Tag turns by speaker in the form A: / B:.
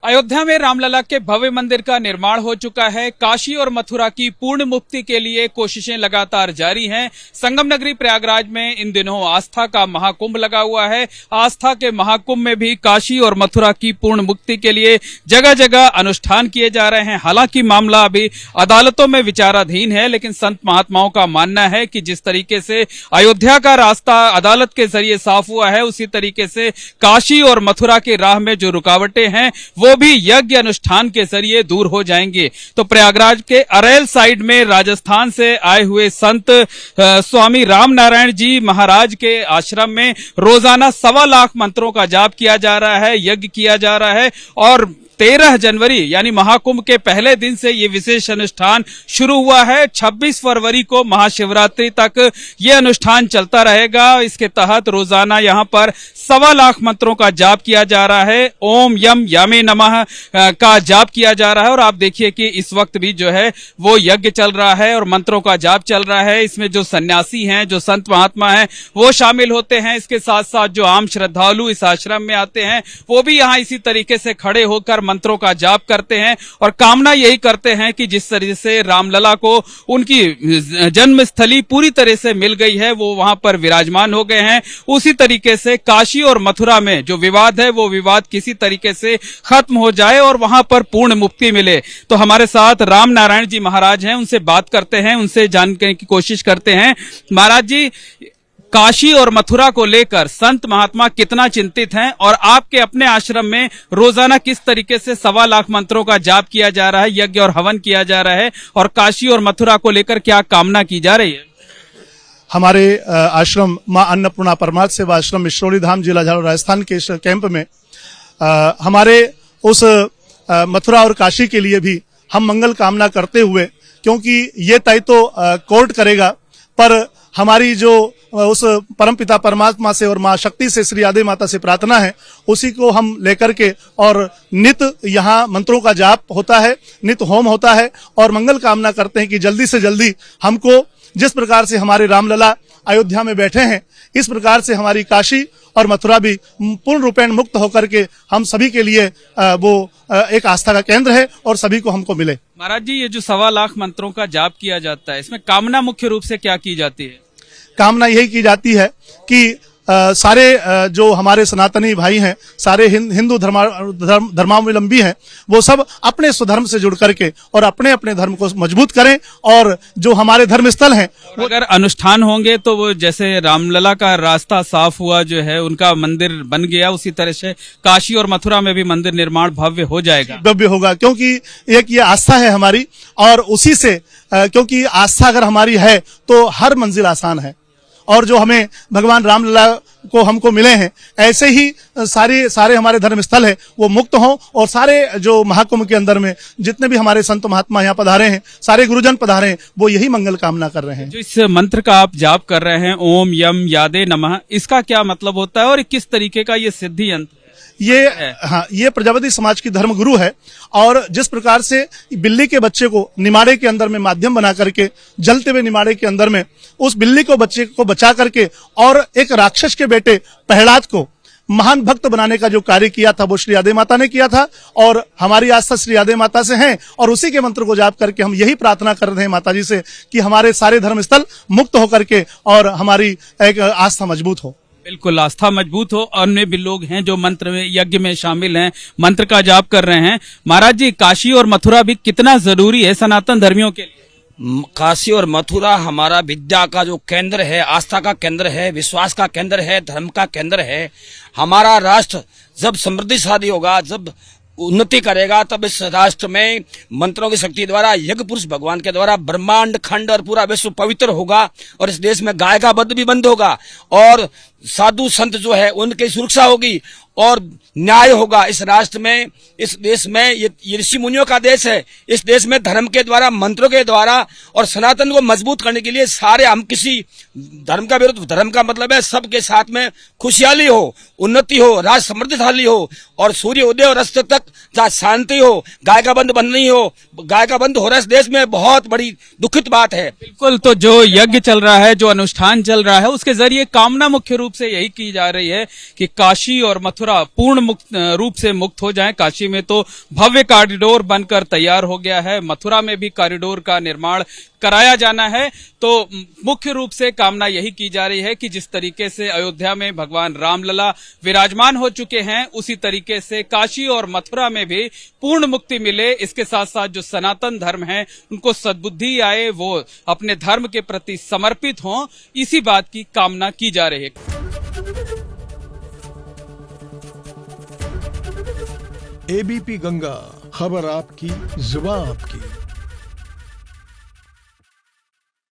A: अयोध्या में रामलला के भव्य मंदिर का निर्माण हो चुका है। काशी और मथुरा की पूर्ण मुक्ति के लिए कोशिशें लगातार जारी हैं। संगम नगरी प्रयागराज में इन दिनों आस्था का महाकुंभ लगा हुआ है। आस्था के महाकुंभ में भी काशी और मथुरा की पूर्ण मुक्ति के लिए जगह जगह अनुष्ठान किए जा रहे हैं। हालांकि मामला अभी अदालतों में विचाराधीन है, लेकिन संत महात्माओं का मानना है कि जिस तरीके से अयोध्या का रास्ता अदालत के जरिए साफ हुआ है, उसी तरीके से काशी और मथुरा की राह में जो रुकावटें हैं वो भी यज्ञ अनुष्ठान के जरिए दूर हो जाएंगे। तो प्रयागराज के अरेल साइड में राजस्थान से आए हुए संत स्वामी राम नारायण जी महाराज के आश्रम में रोजाना 1.25 लाख मंत्रों का जाप किया जा रहा है, यज्ञ किया जा रहा है। और 13 जनवरी यानी महाकुंभ के पहले दिन से ये विशेष अनुष्ठान शुरू हुआ है। 26 फरवरी को महाशिवरात्रि तक ये अनुष्ठान चलता रहेगा। इसके तहत रोजाना यहाँ पर 1.25 लाख मंत्रों का जाप किया जा रहा है। ओम यम यामे नमः का जाप किया जा रहा है। और आप देखिए कि इस वक्त भी जो है वो यज्ञ चल रहा है और मंत्रों का जाप चल रहा है। इसमें जो सन्यासी हैं, जो संत महात्मा हैं, वो शामिल होते हैं। इसके साथ साथ जो आम श्रद्धालु इस आश्रम में आते हैं वो भी यहाँ इसी तरीके से खड़े होकर मंत्रों का जाप करते हैं और कामना यही करते हैं कि जिस तरह से रामलला को उनकी जन्मस्थली पूरी तरह से मिल गई है, वो वहां पर विराजमान हो गए हैं, उसी तरीके से काशी और मथुरा में जो विवाद है वो विवाद किसी तरीके से खत्म हो जाए और वहां पर पूर्ण मुक्ति मिले। तो हमारे साथ राम नारायण जी महाराज हैं, उनसे बात करते हैं, उनसे जानने की कोशिश करते हैं। महाराज जी, काशी और मथुरा को लेकर संत महात्मा कितना चिंतित हैं और आपके अपने आश्रम में रोजाना किस तरीके से 1.25 लाख मंत्रों का जाप किया जा रहा है, यज्ञ और हवन किया जा रहा है, और काशी और मथुरा को लेकर क्या कामना की जा रही है?
B: हमारे आश्रम मां अन्नपूर्णा परमार्थ सेवा आश्रम मिश्रोली धाम, जिला झालावाड़, राजस्थान के इस कैंप में हमारे उस मथुरा और काशी के लिए भी हम मंगल कामना करते हुए, क्योंकि ये तय तो कोर्ट करेगा, पर हमारी जो उस परमपिता परमात्मा से और मां शक्ति से, श्री आदि माता से प्रार्थना है, उसी को हम लेकर के और नित यहाँ मंत्रों का जाप होता है, नित होम होता है और मंगल कामना करते हैं कि जल्दी से जल्दी हमको जिस प्रकार से हमारे रामलला अयोध्या में बैठे हैं, इस प्रकार से हमारी काशी और मथुरा भी पूर्ण रूपेण मुक्त होकर के हम सभी के लिए वो एक आस्था का केंद्र है और सभी को हमको मिले।
A: महाराज जी, ये जो 1.25 लाख मंत्रों का जाप किया जाता है, इसमें कामना मुख्य रूप से क्या की जाती है?
B: कामना यही की जाती है कि सारे जो हमारे सनातनी भाई हैं, सारे हिंदू धर्मावलंबी हैं, वो सब अपने स्वधर्म से जुड़ करके और अपने अपने धर्म को मजबूत करें। और जो हमारे धर्म स्थल हैं,
A: अगर अनुष्ठान होंगे तो वो जैसे रामलला का रास्ता साफ हुआ, जो है उनका मंदिर बन गया, उसी तरह से काशी और मथुरा में भी मंदिर निर्माण भव्य हो जाएगा,
B: भव्य होगा। क्योंकि एक ये आस्था है हमारी और उसी से क्योंकि आस्था अगर हमारी है तो हर मंजिल आसान है। और जो हमें भगवान रामलला को हमको मिले हैं, ऐसे ही सारे हमारे धर्म स्थल है वो मुक्त हों और सारे जो महाकुंभ के अंदर में जितने भी हमारे संत महात्मा यहाँ पधारे हैं, सारे गुरुजन पधारे हैं, वो यही मंगल कामना कर रहे हैं।
A: जो इस मंत्र का आप जाप कर रहे हैं, ओम यम यादे नमः, इसका क्या मतलब होता है और किस तरीके का ये सिद्धि यंत्र?
B: ये प्रजापति समाज की धर्म गुरु है और जिस प्रकार से बिल्ली के बच्चे को निमाड़े के अंदर में माध्यम बना करके, जलते हुए निमाड़े के अंदर में उस बिल्ली को बच्चे को बचा करके और एक राक्षस के बेटे प्रहलाद को महान भक्त बनाने का जो कार्य किया था वो श्री आदि माता ने किया था। और हमारी आस्था श्री आदि माता से है और उसी के मंत्र को जाप करके हम यही प्रार्थना कर रहे हैं माता जी से कि हमारे सारे धर्म स्थल मुक्त होकर के और हमारी एक आस्था मजबूत हो।
A: बिल्कुल, आस्था मजबूत हो। अन्य भी लोग हैं जो मंत्र में, यज्ञ में शामिल हैं, मंत्र का जाप कर रहे हैं। महाराज जी, काशी और मथुरा भी कितना जरूरी है सनातन धर्मियों के लिए?
C: काशी और मथुरा हमारा विद्या का जो केंद्र है, आस्था का केंद्र है, विश्वास का केंद्र है, धर्म का केंद्र है। हमारा राष्ट्र जब समृद्धिशाली होगा, जब उन्नति करेगा, तब इस राष्ट्र में मंत्रों की शक्ति द्वारा, यज्ञ पुरुष भगवान के द्वारा ब्रह्मांड खंड और पूरा विश्व पवित्र होगा और इस देश में गाय का वध भी बंद होगा और साधु संत जो है उनकी सुरक्षा होगी और न्याय होगा इस राष्ट्र में, इस देश में। ये ऋषि मुनियों का देश है। इस देश में धर्म के द्वारा, मंत्रों के द्वारा और सनातन को मजबूत करने के लिए सारे, हम किसी धर्म का विरोध, धर्म का मतलब है सबके साथ में खुशहाली हो, उन्नति हो, राष्ट्र समृद्धशाली हो और सूर्य उदय और अस्त तक जहाँ शांति हो, गाय का बंद बंद नहीं हो। गाय का बंद हो रहा है इस देश में, बहुत बड़ी दुखित बात है।
A: बिल्कुल, तो जो यज्ञ चल रहा है, जो अनुष्ठान चल रहा है, उसके जरिए कामना मुख्य रूप से यही की जा रही है कि काशी और मथुरा मथुरा पूर्ण रूप से मुक्त हो जाए। काशी में तो भव्य कॉरिडोर बनकर तैयार हो गया है, मथुरा में भी कॉरिडोर का निर्माण कराया जाना है। तो मुख्य रूप से कामना यही की जा रही है कि जिस तरीके से अयोध्या में भगवान रामलला विराजमान हो चुके हैं, उसी तरीके से काशी और मथुरा में भी पूर्ण मुक्ति मिले। इसके साथ साथ जो सनातन धर्म है उनको सद्बुद्धि आए, वो अपने धर्म के प्रति समर्पित हों, इसी बात की कामना की जा रही है।
D: एबीपी गंगा, खबर आपकी, जुबान आपकी।